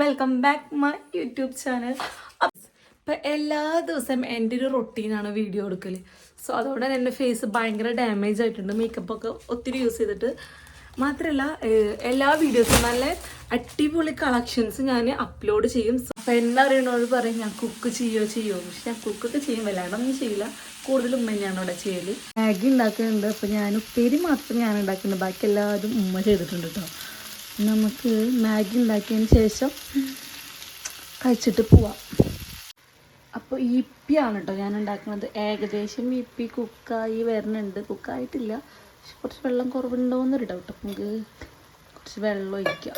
Welcome back my YouTube channel. അപ്പം എല്ലാ ദിവസവും എൻ്റെ ഒരു റൊട്ടീനാണ് വീഡിയോ എടുക്കൽ. സോ അതുകൊണ്ട് തന്നെ എൻ്റെ ഫേസ് ഭയങ്കര ഡാമേജ് ആയിട്ടുണ്ട്, മേക്കപ്പൊക്കെ ഒത്തിരി യൂസ് ചെയ്തിട്ട്. മാത്രമല്ല എല്ലാ വീഡിയോസും നല്ല അടിപൊളി കളക്ഷൻസ് ഞാൻ അപ്ലോഡ് ചെയ്യും. അപ്പം എന്നെ അറിയണോട് പറയും ഞാൻ കുക്ക് ചെയ്യുമോ. പക്ഷെ ഞാൻ കുക്കൊക്കെ ചെയ്യും, വല്ലാണ്ടൊന്നും ചെയ്യില്ല. കൂടുതലും ഉമ്മ തന്നെയാണ് ഇവിടെ ചെയ്യൽ. മാഗി ഉണ്ടാക്കുന്നുണ്ട്. അപ്പോൾ ഞാൻ ഉപ്പേരി മാത്രം ഞാൻ ഉണ്ടാക്കുന്നുണ്ട്, ബാക്കി എല്ലാവരും ഉമ്മ ചെയ്തിട്ടുണ്ട് കേട്ടോ. നമുക്ക് മാഗി ഉണ്ടാക്കിയതിന് ശേഷം കഴിച്ചിട്ട് പോവാം. അപ്പോൾ ഇപ്പിയാണ് കേട്ടോ ഞാൻ ഉണ്ടാക്കുന്നത്. ഏകദേശം ഇപ്പി കുക്കായി വരുന്നുണ്ട്. കുക്കായിട്ടില്ല, പക്ഷെ കുറച്ച് വെള്ളം കുറവുണ്ടോയെന്നൊരു ഡൗട്ട്. അപ്പം നമുക്ക് കുറച്ച് വെള്ളം ഒഴിക്കാം.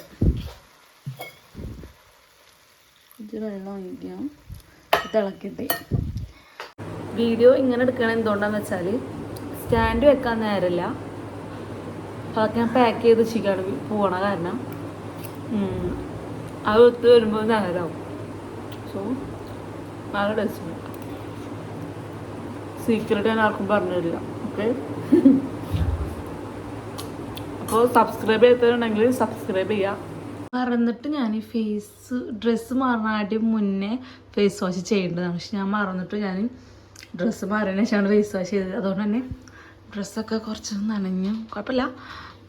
തിളക്കട്ടെ. വീഡിയോ ഇങ്ങനെ എടുക്കണം എന്തുകൊണ്ടാന്ന് വെച്ചാൽ സ്റ്റാൻഡ് വെക്കാൻ നേരമില്ല. അതൊക്കെ ഞാൻ പാക്ക് ചെയ്ത് വെച്ചിട്ടാണ് പോകണ കാരണം അത് ഒത്ത് വരുമ്പോൾ നേരമാവും. സോ നല്ല ടേസ്റ്റ്. സീക്രട്ട് ഞാൻ ആർക്കും പറഞ്ഞു തരില്ല. ഓക്കെ, അപ്പോൾ സബ്സ്ക്രൈബ് ചെയ്തിട്ടുണ്ടെങ്കിൽ സബ്സ്ക്രൈബ് ചെയ്യാം. മറന്നിട്ട് ഞാൻ ഈ ഡ്രസ്സ് മാറാനായിട്ട് മുന്നേ ഫേസ് വാഷ് ചെയ്യേണ്ടതാണ്. പക്ഷെ ഞാൻ മറന്നിട്ട് ഞാൻ ഡ്രസ്സ് മാറിയതിനു ശേഷമാണ് ഫേസ് വാഷ് ചെയ്തത്. അതുകൊണ്ട് തന്നെ ഡ്രസ്സൊക്കെ കുറച്ച് നനഞ്ഞു. കുഴപ്പമില്ല,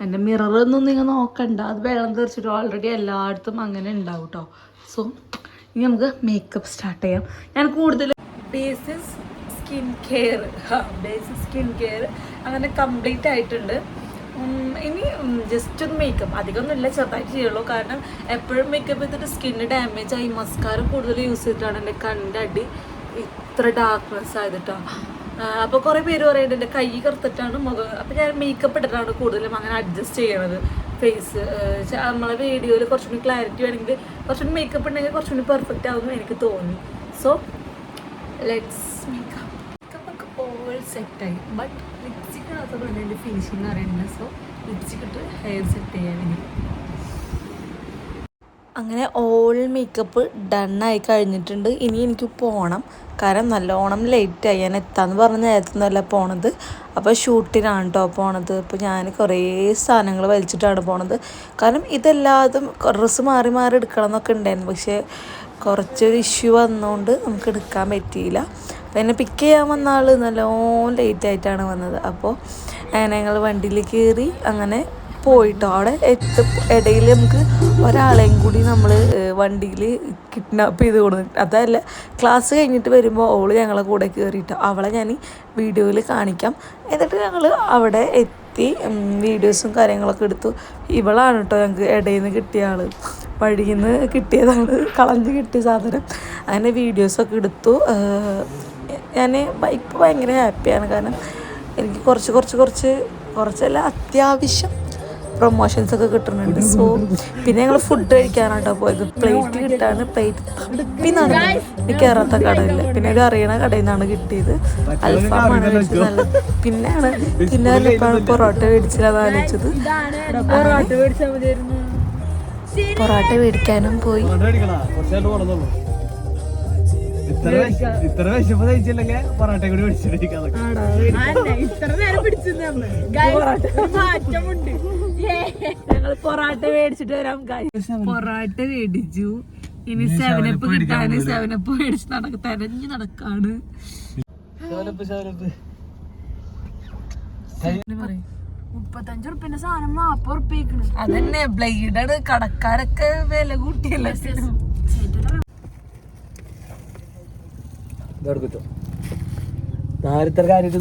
എൻ്റെ മിററൊന്നും നിങ്ങൾ നോക്കണ്ട, അത് വെള്ളം തെറിച്ചിട്ട് ഓൾറെഡി എല്ലായിടത്തും അങ്ങനെ ഉണ്ടാവും കേട്ടോ. സോ ഇനി നമുക്ക് മേക്കപ്പ് സ്റ്റാർട്ട് ചെയ്യാം. ഞാൻ കൂടുതൽ ബേസിക് സ്കിൻ കെയർ അങ്ങനെ കംപ്ലീറ്റ് ആയിട്ടുണ്ട്. ഇനി ജസ്റ്റ് ഒരു മേക്കപ്പ് അധികമൊന്നുമില്ല, ചെറുതായിട്ട് ചെയ്യുള്ളൂ. കാരണം എപ്പോഴും മേക്കപ്പ് ചെയ്തിട്ട് സ്കിന്ന് ഡാമേജ് ആയി. മസ്കാര കൂടുതൽ യൂസ് ചെയ്തിട്ടാണ് എൻ്റെ കണ്ണിൻ്റെ അടി ഇത്ര ഡാർക്ക്നെസ് ആയതിട്ടോ. അപ്പോൾ കുറേ പേര് പറയുന്നുണ്ട് എൻ്റെ കൈ കറുത്തിട്ടാണ് മുഖം. അപ്പോൾ ഞാൻ മേക്കപ്പ് ഇട്ടിട്ടാണ് കൂടുതലും അങ്ങനെ അഡ്ജസ്റ്റ് ചെയ്യണത് ഫേസ്. നമ്മളെ വീഡിയോയിൽ കുറച്ചുകൂടി ക്ലാരിറ്റി വേണമെങ്കിൽ കുറച്ചുകൂടി മേക്കപ്പ് ഉണ്ടെങ്കിൽ കുറച്ചുകൂടി പെർഫെക്റ്റ് ആവുമെന്ന് എനിക്ക് തോന്നി. സോ ലെറ്റ്സ് മേക്കപ്പൊക്കെ ഓൾ സെറ്റായി. ബട്ട് ലിപ്സ്റ്റിക് ഇടാത്തതുകൊണ്ട് എൻ്റെ ഫിനിഷിങ് അറിയുന്നത്. സോ ലിപ്സ്റ്റിക് ഇട്ട് ഹെയർ സെറ്റ് ചെയ്യാൻ വേണ്ടി അങ്ങനെ ഓൾ മേക്കപ്പ് ഡണ്ണായി കഴിഞ്ഞിട്ടുണ്ട്. ഇനി എനിക്ക് പോകണം, കാരണം നല്ലോണം ലേറ്റായി. ഞാൻ എത്താമെന്ന് പറഞ്ഞ നേരത്തൊന്നുമല്ല പോണത്. അപ്പോൾ ഷൂട്ടിനാണ് കേട്ടോ പോണത്. അപ്പോൾ ഞാൻ കുറേ സാധനങ്ങൾ വലിച്ചിട്ടാണ് പോണത്. കാരണം ഇതെല്ലാതും ഡ്രസ്സ് മാറി മാറി എടുക്കണം എന്നൊക്കെ ഉണ്ടായിരുന്നു, പക്ഷേ കുറച്ചൊരു ഇഷ്യൂ വന്നുകൊണ്ട് നമുക്ക് എടുക്കാൻ പറ്റിയില്ല. അപ്പോൾ എന്നെ പിക്ക് ചെയ്യാൻ വന്ന ആൾ നല്ലോണം ലേറ്റായിട്ടാണ് വന്നത്. അപ്പോൾ ഞങ്ങൾ വണ്ടിയിൽ കയറി അങ്ങനെ പോയിട്ടോ. അവിടെ ഇടയിൽ നമുക്ക് ഒരാളെയും കൂടി നമ്മൾ വണ്ടിയിൽ കിഡ്നാപ്പ് ചെയ്ത് കൊടുത്തു. അതല്ല, ക്ലാസ് കഴിഞ്ഞിട്ട് വരുമ്പോൾ അവൾ ഞങ്ങളെ കൂടെ കയറിയിട്ടോ. അവളെ ഞാൻ വീഡിയോയിൽ കാണിക്കാം. എന്നിട്ട് ഞങ്ങൾ അവിടെ എത്തി വീഡിയോസും കാര്യങ്ങളൊക്കെ എടുത്തു. ഇവളാണ് കേട്ടോ ഞങ്ങൾക്ക് ഇടയിൽ നിന്ന് കിട്ടിയ ആൾ. വഴിയിൽ നിന്ന് കിട്ടിയതാണ്, കളഞ്ഞ് കിട്ടിയ സാധനം. അങ്ങനെ വീഡിയോസൊക്കെ എടുത്തു. ഞാൻ ഇപ്പോൾ ഭയങ്കര ഹാപ്പിയാണ്, കാരണം എനിക്ക് കുറച്ചല്ല അത്യാവശ്യം പ്രൊമോഷൻസ് ഒക്കെ കിട്ടുന്നുണ്ട്. സോ പിന്നെ ഞങ്ങൾ ഫുഡ് കഴിക്കാനാട്ടോ പോയത്. പ്ലേറ്റ് കിട്ടാണ്, പ്ലേറ്റ് തപ്പിന്നാണ് കയറാത്ത കടയില്ല. പിന്നെ ഒരു അറിയണ കടയിൽ നിന്നാണ് കിട്ടിയത്. അൽഫാമാണ് മേടിച്ചത് നല്ലത്. പിന്നെ ഇപ്പോഴാണ് പൊറോട്ട മേടിച്ചില്ലാന്ന് ആലോചിച്ചത്. പൊറോട്ട മേടിക്കാനും പോയി. ഇത്ര വിശപ്പ് തയ്ച്ചില്ലെങ്കിൽ പൊറോട്ട കൂടി ഞങ്ങൾ പൊറോട്ട മേടിച്ചിട്ട് വരാം. പൊറോട്ട മേടിച്ചു. ഇനി 7up കിട്ടാന് 7up മേടിച്ച് തെരഞ്ഞു നടക്കാണ്. 35 ഉറുപ്പിന്റെ സാധനം 40 ഉറുപ്പിക്കണ്. അതന്നെ ബ്ലേഡാണ്. കടക്കാരൊക്കെ വില കൂട്ടിയല്ലേ. കാര്യത്തിൽ